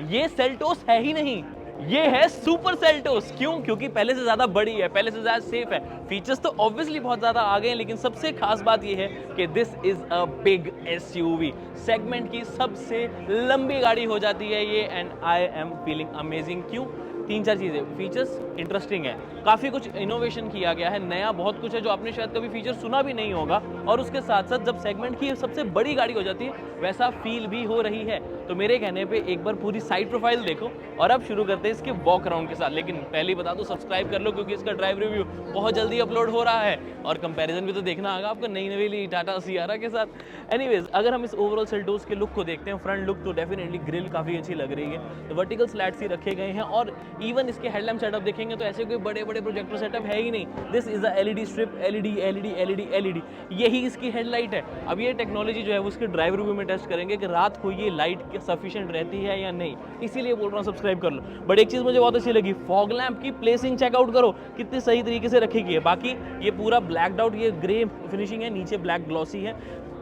ये सेल्टोस है ही नहीं, ये है सुपर सेल्टोस। क्यों? क्योंकि पहले से ज्यादा बड़ी है, पहले से ज्यादा सेफ है। फीचर्स तो ऑब्वियसली बहुत ज्यादा आ गए हैं, लेकिन सबसे खास बात ये है कि this is a big SUV. Segment की सबसे लंबी गाड़ी हो जाती है ये, and I am feeling amazing. क्यों? तीन चार चीज़ें। फीचर्स इंटरेस्टिंग है, काफ़ी कुछ इनोवेशन किया गया है, नया बहुत कुछ है जो आपने शायद कभी फीचर सुना भी नहीं होगा। और उसके साथ साथ जब सेगमेंट की सबसे बड़ी गाड़ी हो जाती है वैसा फील भी हो रही है। तो मेरे कहने पे एक बार पूरी साइड प्रोफाइल देखो और अब शुरू करते हैं इसके वॉक अराउंड के साथ। लेकिन पहले ही बता दो, सब्सक्राइब कर लो क्योंकि इसका ड्राइव रिव्यू बहुत जल्दी अपलोड हो रहा है और कंपैरिजन भी तो देखना होगा आपको नई नवेली टाटा सियारा के साथ। एनीवेज, अगर हम इस ओवरऑल सेल्टोस के लुक को देखते हैं, फ्रंट लुक तो डेफिनेटली ग्रिल काफ़ी अच्छी लग रही है, तो वर्टिकल स्लैट्स ही रखे गए हैं और इवन इसके हेडलैम्प सेटअप देखेंगे तो ऐसे कोई बड़े बड़े प्रोजेक्टर सेटअप है ही नहीं। This is a LED strip, LED LED LED LED, यही इसकी हेडलाइट है। अब ये टेक्नोलॉजी जो है वो उसके ड्राइव रिव्यू में टेस्ट करेंगे कि रात को ये लाइट सफिशिएंट रहती है या नहीं, इसीलिए बोल रहा हूँ सब्सक्राइब कर लो। बट एक चीज़ मुझे बहुत अच्छी लगी, फॉग लैम्प की प्लेसिंग चेकआउट करो, कितनी सही तरीके से रखी गई है। बाकी ये पूरा ब्लैकड आउट, ये ग्रे फिनिशिंग है, नीचे ब्लैक ग्लॉसी है।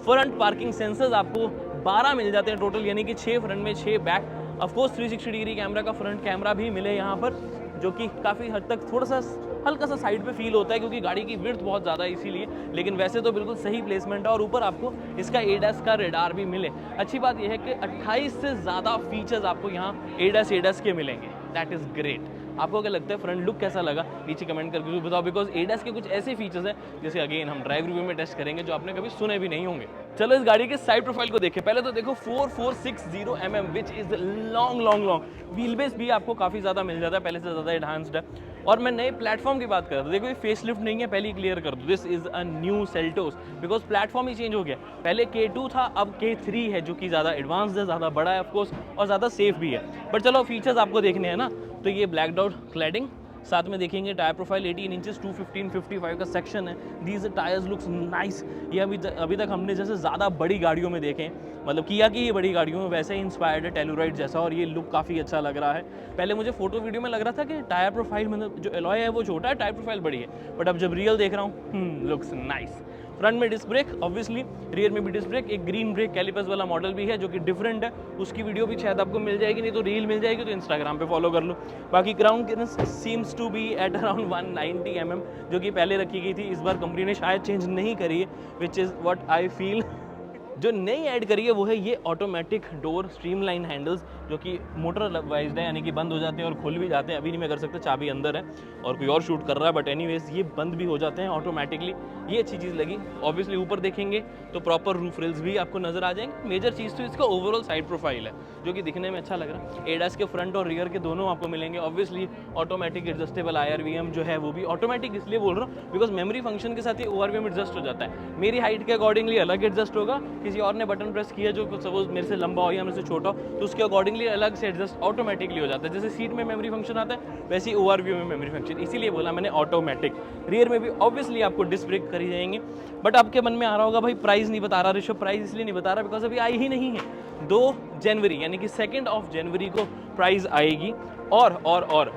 फ्रंट पार्किंग सेंसर्स आपको 12 मिल जाते हैं टोटल, यानी कि 6 फ्रंट में 6 बैक। ऑफकोर्स 360 डिग्री कैमरा का फ्रंट कैमरा भी मिले यहाँ पर, जो कि काफ़ी हद तक थोड़ा सा हल्का सा साइड पे फील होता है क्योंकि गाड़ी की विड्थ बहुत ज़्यादा है इसीलिए, लेकिन वैसे तो बिल्कुल सही प्लेसमेंट है। और ऊपर आपको इसका एडास का रेडार भी मिले। अच्छी बात यह है कि 28 से ज़्यादा फीचर्स आपको यहाँ एडास के मिलेंगे, दैट इज़ ग्रेट। आपको क्या लगता है, फ्रंट लुक कैसा लगा नीचे कमेंट करके बताओ, बिकॉज एडास के कुछ ऐसे फीचर्स हैं जैसे अगेन हम ड्राइव रिव्यू में टेस्ट करेंगे जो आपने कभी सुने भी नहीं होंगे। चलो इस गाड़ी के साइड प्रोफाइल को देखें। पहले तो देखो 4460 mm which is long long long. Wheel base भी आपको काफ़ी ज़्यादा मिल जाता है, पहले से ज़्यादा एडवांस्ड है। और मैं नए प्लेटफॉर्म की बात कर रहा था, देखो ये फेस लिफ्ट नहीं है, पहले ही क्लियर कर दो, this is a new Seltos, because platform he change हो गया। पहले K2 था, अब K3 है, जो कि ज़्यादा एडवांस्ड है, ज़्यादा बड़ा है ऑफकोर्स और ज़्यादा सेफ भी है। बट चलो फीचर्स आपको देखने हैं ना, तो ये ब्लैक डॉट क्लैडिंग, साथ में देखेंगे टायर प्रोफाइल 18 इंचेस 215/55 का सेक्शन है। These tyres looks nice. ये अभी तक हमने जैसे ज़्यादा बड़ी गाड़ियों में देखे, मतलब किया कि ये बड़ी गाड़ियों में वैसे ही इंस्पायर्ड है टेलुराइड जैसा, और ये लुक काफ़ी अच्छा लग रहा है। पहले मुझे फोटो वीडियो में लग रहा था कि टायर प्रोफाइल मतलब जो एलॉय है वो छोटा है, टायर प्रोफाइल बड़ी है, बट अब जब रियल देख रहा हूँ लुक्स नाइस। फ्रंट में डिस्क ब्रेक ऑब्वियसली, रियर में भी डिस्क ब्रेक, एक ग्रीन ब्रेक कैलिपर्स वाला मॉडल भी है जो कि डिफरेंट है, उसकी वीडियो भी शायद आपको मिल जाएगी, नहीं तो रील मिल जाएगी, तो इंस्टाग्राम पे फॉलो कर लो। बाकी ground clearance seems to be at around 190 mm, जो कि पहले रखी गई थी, इस बार कंपनी ने शायद चेंज नहीं करी है, which is what I feel. जो नई ऐड करी है वो है ये ऑटोमेटिक डोर स्ट्रीमलाइन हैंडल्स, जो कि मोटर वाइज्ड है, यानी कि बंद हो जाते हैं और खुल भी जाते हैं। अभी नहीं मैं कर सकता, चाबी अंदर है और कोई और शूट कर रहा है, बट एनीवेज ये बंद भी हो जाते हैं ऑटोमेटिकली, ये अच्छी चीज़ लगी। ऑब्वियसली ऊपर देखेंगे तो प्रॉपर रूफ रेल्स भी आपको नजर आ जाएंगे। मेजर चीज़ तो इसका ओवरऑल साइड प्रोफाइल है जो कि दिखने में अच्छा लग रहा है। एडास के फ्रंट और रियर के दोनों आपको मिलेंगे। ऑब्वियसली ऑटोमेटिक एडजस्टेबल IRVM जो है वो भी ऑटोमेटिक इसलिए बोल रहा हूँ बिकॉज मेमोरी फंक्शन के साथ ये ORVM एडजस्ट हो जाता है। मेरी हाइट के अकॉर्डिंगली अलग एडजस्ट होगा, किसी और ने बटन प्रेस किया जो सपोज मेरे से लंबा हो या मेरे से छोटा हो तो उसके अकॉर्डिंगली अलग से एडजस्ट ऑटोमेटिकली हो जाता है। जैसे सीट में मेमोरी फंक्शन आता है वैसे ही ORVM में मेमोरी फंक्शन, इसीलिए बोला मैंने ऑटोमेटिक। रियर में भी ऑब्वियसली आपको डिस्क ब्रेक करी जाएंगे। बट आपके मन में आ रहा होगा भाई प्राइस नहीं बता रहा ऋषभ, प्राइस इसलिए नहीं बता रहा बिकॉज अभी आई ही नहीं है। 2 जनवरी यानी कि 2 जनवरी को प्राइस आएगी। और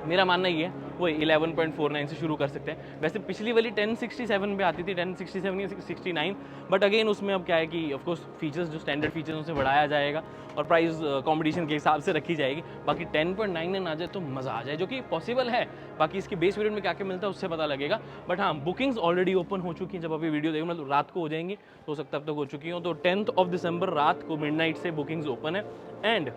मेरा मानना ये है वो 11.49 से शुरू कर सकते हैं। वैसे पिछली वाली 1067 पे आती थी, 1067 या 69, बट अगेन उसमें अब क्या है कि ऑफकोर्स फीचर्स जो स्टैंडर्ड फीचर्स उनसे बढ़ाया जाएगा और प्राइस कंपटीशन के हिसाब से रखी जाएगी। बाकी 10.99 आ जाए तो मज़ा आ जाए, जो कि पॉसिबल है। बाकी इसके बेस वेरिएंट में क्या क्या मिलता है उससे पता लगेगा। बट हाँ, बुकिंग्स ऑलरेडी ओपन हो चुकी हैं। जब अभी वीडियो देखो मतलब रात को हो जाएंगी, हो सकता है अब तक हो चुकी हो। तो 10 दिसंबर रात को मिडनाइट से बुकिंग्स ओपन है एंड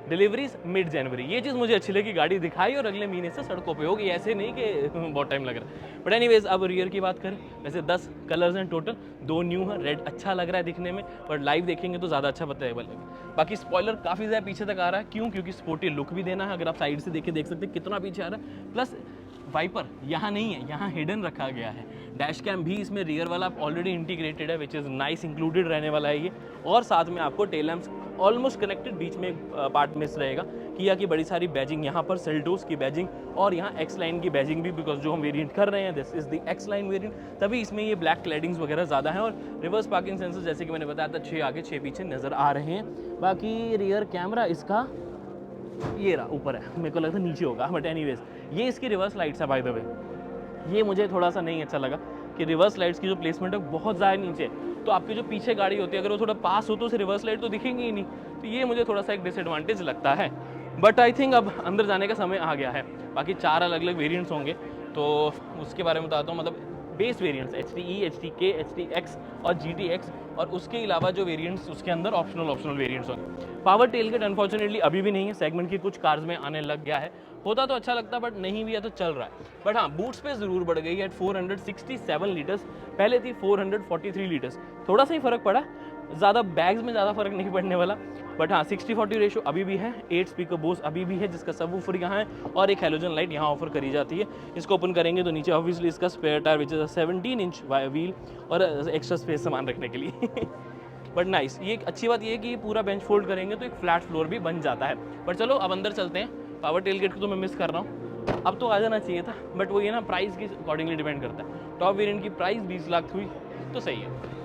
डिलीवरीज मिड जनवरी। ये चीज़ मुझे अच्छी लगी, गाड़ी दिखाई और अगले महीने से सड़कों पे होगी, ऐसे नहीं कि बहुत टाइम लग रहा है। बट एनीवेज अब रियर की बात करें, वैसे 10 कलर्स हैं टोटल, 2 न्यू है। रेड अच्छा लग रहा है दिखने में, बट लाइव देखेंगे तो ज़्यादा अच्छा बताएगा। बाकी स्पॉइलर काफ़ी ज़्यादा पीछे तक आ रहा है, क्यों? क्योंकि स्पोर्टी लुक भी देना है। अगर आप साइड से देख सकते हैं कितना पीछे आ रहा है। प्लस वाइपर यहाँ नहीं है, यहाँ हिडन रखा गया है। डैश कैम भी इसमें रियर वाला ऑलरेडी इंटीग्रेटेड है, विच इज़ नाइस, इंक्लूडेड रहने वाला है ये। और साथ में आपको टेल लैम्प्स ऑलमोस्ट कनेक्टेड, बीच में एक पार्ट मिस रहेगा। किया की बड़ी सारी बैजिंग यहाँ पर, सेल्टोस की बैजिंग और यहाँ एक्स लाइन की बैजिंग भी, बिकॉज जो हम वेरिएंट कर रहे हैं this is the x line variant, तभी इसमें ये ब्लैक क्लैडिंग्स वगैरह ज़्यादा हैं। और रिवर्स पार्किंग सेंसर जैसे कि मैंने बताया था 6 आगे 6 पीछे नज़र आ रहे हैं। बाकी रियर कैमरा इसका ये रहा ऊपर है, मेरे को लगता है नीचे होगा, बट एनीवेज ये इसकी रिवर्स लाइट्स है बाय द वे। ये मुझे थोड़ा सा नहीं अच्छा लगा कि रिवर्स लाइट्स की जो प्लेसमेंट है बहुत ज़्यादा नीचे, तो आपकी जो पीछे गाड़ी होती है अगर वो थोड़ा पास हो तो उसे रिवर्स लाइट तो दिखेंगी ही नहीं, तो ये मुझे थोड़ा सा एक डिसएडवांटेज लगता है। बट आई थिंक अब अंदर जाने का समय आ गया है। बाकी 4 अलग अलग वेरिएंट्स होंगे, तो उसके बारे में बताता हूँ। मतलब base variants HTE, HTK, HTX और GTX, और उसके अलावा जो वेरिएंट्स उसके अंदर ऑप्शनल वेरिएंट्स होंगे। पावर टेलगेट अनफॉर्चुनेटली अभी भी नहीं है, सेगमेंट की कुछ कार्स में आने लग गया है। होता तो अच्छा लगता, बट नहीं भी है तो चल रहा है। बट हाँ, बूट स्पेस जरूर बढ़ गई है। 467 लीटर्स पहले थी 443 लीटर्स, थोड़ा सा ही फर्क पड़ा, ज़्यादा बैग्स में ज़्यादा फर्क नहीं पड़ने वाला। बट हाँ, 60-40 रेशो अभी भी है। 8 स्पीकर बोस अभी भी है, जिसका सबवूफर यहाँ है और एक हैलोजन लाइट यहाँ ऑफर करी जाती है। इसको ओपन करेंगे तो नीचे ऑब्वियसली इसका spare tyre which is 17 inch wheel और एक्स्ट्रा स्पेस सामान रखने के लिए। बट नाइस, ये एक अच्छी बात ये है कि ये पूरा बेंच फोल्ड करेंगे तो एक फ्लैट फ्लोर भी बन जाता है। बट चलो अब अंदर चलते हैं। पावर टेल गेट को तो मैं मिस कर रहा हूँ, अब तो आ जाना चाहिए था, बट वो ये ना प्राइस के अकॉर्डिंगली डिपेंड करता है। टॉप वेरिएंट की प्राइस 20 लाख हुई तो सही है।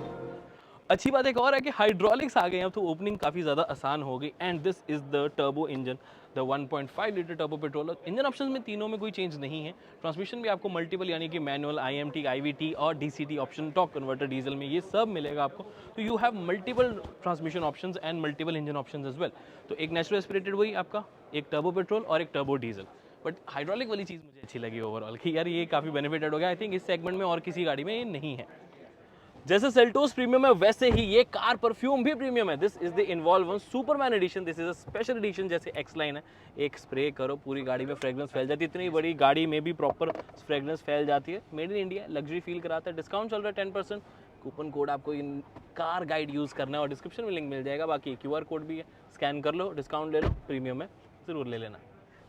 अच्छी बात एक और है कि हाइड्रोलिक्स आ गए हैं, तो ओपनिंग काफ़ी ज़्यादा आसान हो गई। And this is the turbo engine, the 1.5 litre turbo petrol. Engine options में तीनों में कोई चेंज नहीं है। ट्रांसमिशन भी आपको मल्टीपल, यानी कि मैनुअल, IMT, IVT और DCT option, torque converter diesel में, ये सब मिलेगा आपको। तो you have multiple transmission options and multiple engine options as well. तो एक नेचुरल एस्पिरेटेड वही आपका, एक टर्बो पेट्रोल और एक टर्बो डीजल। बट हाइड्रोलिक वाली चीज़ मुझे अच्छी लगी ओवरऑल, कि यार ये काफ़ी बेनिफिटेड हो गया। आई थिंक इस सेगमेंट में और किसी गाड़ी में ये नहीं है। जैसे सेल्टोस प्रीमियम है वैसे ही ये कार परफ्यूम भी प्रीमियम है। This is the involve one Superman edition. This is a special edition. जैसे एक्स लाइन है, एक स्प्रे करो पूरी गाड़ी में फ्रेग्रेंस फैल जाती है। इतनी बड़ी गाड़ी में भी प्रॉपर फ्रेग्रेंस फैल जाती है। Made in India, luxury feel कराता है। डिस्काउंट चल रहा है 10%। कूपन कोड आपको इन कार गाइड यूज़ करना है और डिस्क्रिप्शन में लिंक मिल जाएगा। बाकी QR कोड भी है, स्कैन कर लो, डिस्काउंट ले लो। प्रीमियम है, ज़रूर ले लेना।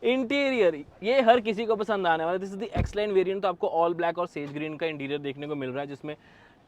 इंटीरियर ये हर किसी को पसंद आने वाला। This is the x line variant. तो आपको ऑल ब्लैक और सेज ग्रीन का इंटीरियर देखने को मिल रहा है, जिसमें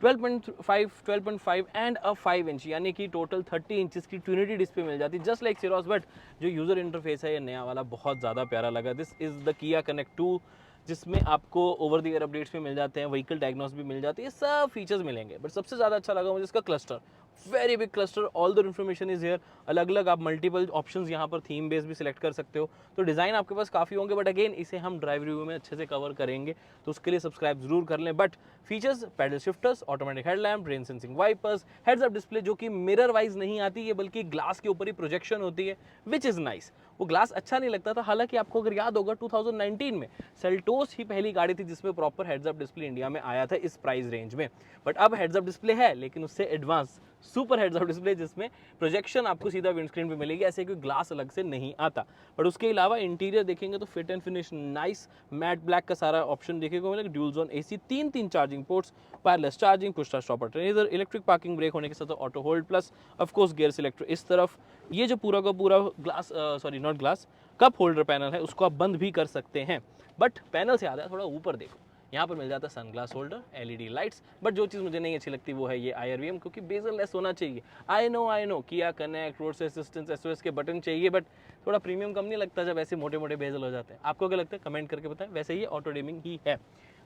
12.5 एंड अ 5 इंच, यानी कि टोटल 30 इंचेस की ट्विनिटी डिस्प्ले मिल जाती है, जस्ट लाइक सिरोस। बट जो यूजर इंटरफेस है ये नया वाला बहुत ज़्यादा प्यारा लगा। दिस इज द किया कनेक्ट 2, जिसमें आपको ओवर द एयर अपडेट्स भी मिल जाते हैं, व्हीकल डायग्नोस भी मिल जाती है, सब फीचर्स मिलेंगे। बट सबसे ज़्यादा अच्छा लगा मुझे इसका cluster, very big cluster, all the information is here. अलग अलग आप मल्टीपल ऑप्शंस यहाँ पर थीम बेस भी सिलेक्ट कर सकते हो। तो डिज़ाइन आपके पास काफ़ी होंगे, बट अगेन इसे हम ड्राइव रिव्यू में अच्छे से कवर करेंगे, तो उसके लिए सब्सक्राइब जरूर कर लें। But features, paddle shifters, automatic headlamp, rain sensing wipers, heads up display जो कि मिरर वाइज नहीं आती है बल्कि ग्लास के ऊपर ही प्रोजेक्शन होती है, विच इज़ नाइस। वो ग्लास अच्छा नहीं लगता था। हालांकि आपको अगर याद होगा 2019 में सेल्टोस ही पहली गाड़ी थी जिसमें proper heads up display India में आया था इस प्राइस रेंज में। बट अब हेड्स अप डिस्प्ले है, लेकिन उससे advance super heads up display, जिसमें प्रोजेक्शन आपको सीधा विंडस्क्रीन पे मिलेगी, ऐसे कोई ग्लास अलग से नहीं आता। बट उसके अलावा इंटीरियर देखेंगे तो fit and finish nice, matte black का सारा ऑप्शन देखने को मिलेगा। Dual zone AC, 3 charging ports, wireless charging, push start stop treasure, electric parking brake होने के साथ auto hold plus, of course gear selector इस तरफ। ये जो पूरा का पूरा glass, sorry not glass, cup holder panel है, उसको आप बंद भी कर सकते हैं। बट पैनल से आता है थोड़ा ऊपर देखो, यहाँ पर मिल जाता है sunglass holder, LED lights. But जो चीज़ मुझे नहीं अच्छी लगती वो है ये IRVM, क्योंकि बेजल लेस होना चाहिए। आई नो किया कनेक्ट, रोड असिस्टेंस, SOS के बटन चाहिए, बट थोड़ा प्रीमियम कम नहीं लगता जब ऐसे मोटे मोटे बेजल हो जाते हैं? आपको क्या लगता है कमेंट करके बताएं। वैसे ये ऑटो डिमिंग ही है।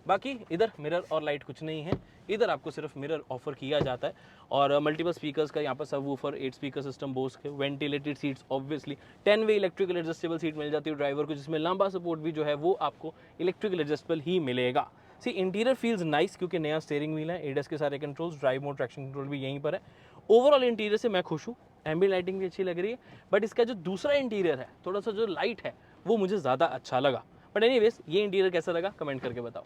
बाकी इधर मिरर और लाइट कुछ नहीं है, इधर आपको सिर्फ मिरर ऑफर किया जाता है। और मल्टीपल स्पीकर्स का यहाँ पर सबवूफर, 8 स्पीकर सिस्टम बोस के, वेंटिलेटेड सीट्स ऑब्वियसली, 10 वे इलेक्ट्रिकल एडजस्टेबल सीट मिल जाती है ड्राइवर को, जिसमें लंबा सपोर्ट भी जो है वो आपको इलेक्ट्रिकल एडजस्टेबल ही मिलेगा। सी इंटीरियर फील्स नाइस, क्योंकि नया स्टीयरिंग व्हील है, ADAS के सारे controls, drive mode, traction control भी यहीं पर है। ओवरऑल इंटीरियर से मैं खुश हूँ, एम्बिएंट लाइटिंग भी अच्छी लग रही है। बट इसका जो दूसरा इंटीरियर है, थोड़ा सा जो लाइट है, वो मुझे ज़्यादा अच्छा लगा। बट एनीवेज, ये इंटीरियर कैसा लगा कमेंट करके बताओ।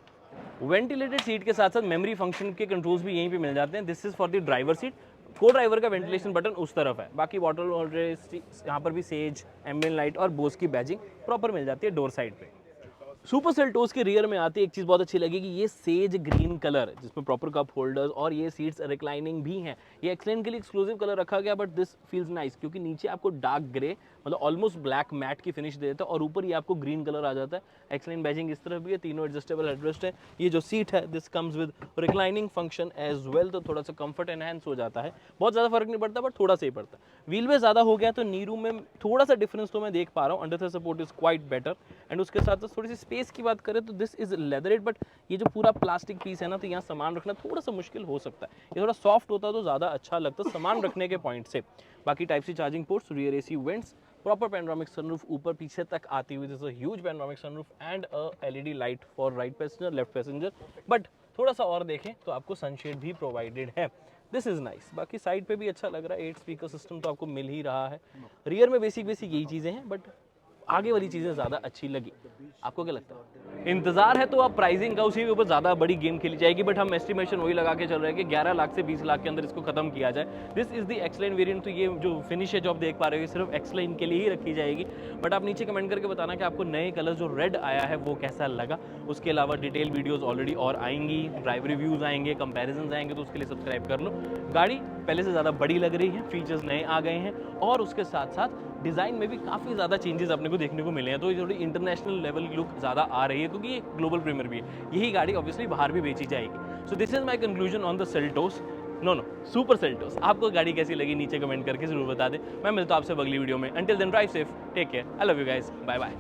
वेंटिलेटेड सीट के साथ साथ मेमोरी फंक्शन के कंट्रोल्स भी यहीं पे मिल जाते हैं। This is for the driver seat. को ड्राइवर का वेंटिलेशन बटन उस तरफ है। बाकी वाटर ऑलरेडी यहाँ पर भी सेज, एम्बिएंट लाइट और बोस की बैजिंग प्रॉपर मिल जाती है डोर साइड पे। सुपर सेल्टोस के रियर में आती है एक चीज़ बहुत अच्छी लगेगी, ये सेज ग्रीन कलर, जिसमें प्रॉपर कप होल्डर्स और ये सीट्स रिक्लाइनिंग भी हैं। ये एक्सलेन के लिए एक्सक्लूसिव कलर रखा गया, बट दिस फील्स नाइस, क्योंकि नीचे आपको डार्क ग्रे, मतलब ऑलमोस्ट ब्लैक मैट की फिनिश दे देता है, और ऊपर ये आपको ग्रीन कलर आ जाता है। एक्सलेन बैजिंग इस तरफ भी है, तीनों एडजस्टेबल हेडरेस्ट है। ये जो सीट है this comes with reclining function as well, तो थोड़ा सा कंफर्ट एनहांस हो जाता है। बहुत ज़्यादा फर्क नहीं पड़ता, बट थोड़ा सा ही पड़ता है। व्हील बेस ज़्यादा हो गया तो नीरू में थोड़ा सा डिफरेंस तो मैं देख पा रहा हूँ। Under support is quite better. And उसके साथ साथ थोड़ी सी स्पेस की बात करें तो दिस इज लेदरेड, बट ये जो पूरा प्लास्टिक पीस है ना, तो यहाँ सामान रखना थोड़ा सा मुश्किल हो सकता है। ये थोड़ा सॉफ्ट होता तो ज़्यादा अच्छा लगता सामान रखने के पॉइंट से। बाकी type C charging ports, rear AC vents, proper panoramic sunroof ऊपर पीछे तक आती हुई, this is a huge panoramic sunroof and a LED light for right passenger, left passenger. But थोड़ा सा और देखें तो आपको सनशेड भी प्रोवाइडेड है। This is nice. बाकी साइड पे भी अच्छा लग रहा है, 8 स्पीकर सिस्टम तो आपको मिल ही रहा है। रियर में बेसिक यही चीज़ें हैं, बट आगे वाली चीज़ें ज़्यादा अच्छी लगी। आपको क्या लगता है? इंतजार है तो आप प्राइसिंग का उसी के ऊपर ज़्यादा बड़ी गेम खेली जाएगी, बट हम एस्टिमेशन वही लगा के चल रहे हैं कि 11 लाख से 20 लाख के अंदर इसको खत्म किया जाए। दिस इज़ द एक्सलाइन वेरिएंट। तो ये जो फिनिश है जो आप देख पा रहे हो, ये सिर्फ एक्सलाइन के लिए ही रखी जाएगी। बट आप नीचे कमेंट करके बताना कि आपको नए कलर जो रेड आया है वो कैसा लगा। उसके अलावा डिटेल वीडियोज़ ऑलरेडी और आएंगी, ड्राइव रिव्यूज़ आएंगे, कंपेरिजन आएंगे, तो उसके लिए सब्सक्राइब कर लो। गाड़ी पहले से ज़्यादा बड़ी लग रही है, फीचर्स नए आ गए हैं, और उसके साथ साथ डिज़ाइन में भी काफ़ी ज़्यादा चेंजेस अपने को देखने को मिले हैं। तो ये थोड़ी इंटरनेशनल लेवल की लुक ज़्यादा आ रही है, क्योंकि ये ग्लोबल प्रीमियर भी है। यही गाड़ी ऑब्वियसली बाहर भी बेची जाएगी। So this is my conclusion on the Seltos, no super Seltos. आपको गाड़ी कैसी लगी नीचे कमेंट करके जरूर बता दें। मैं मिलता हूं आपसे अगली वीडियो में। Until then drive safe, take care, I love you guys, bye bye.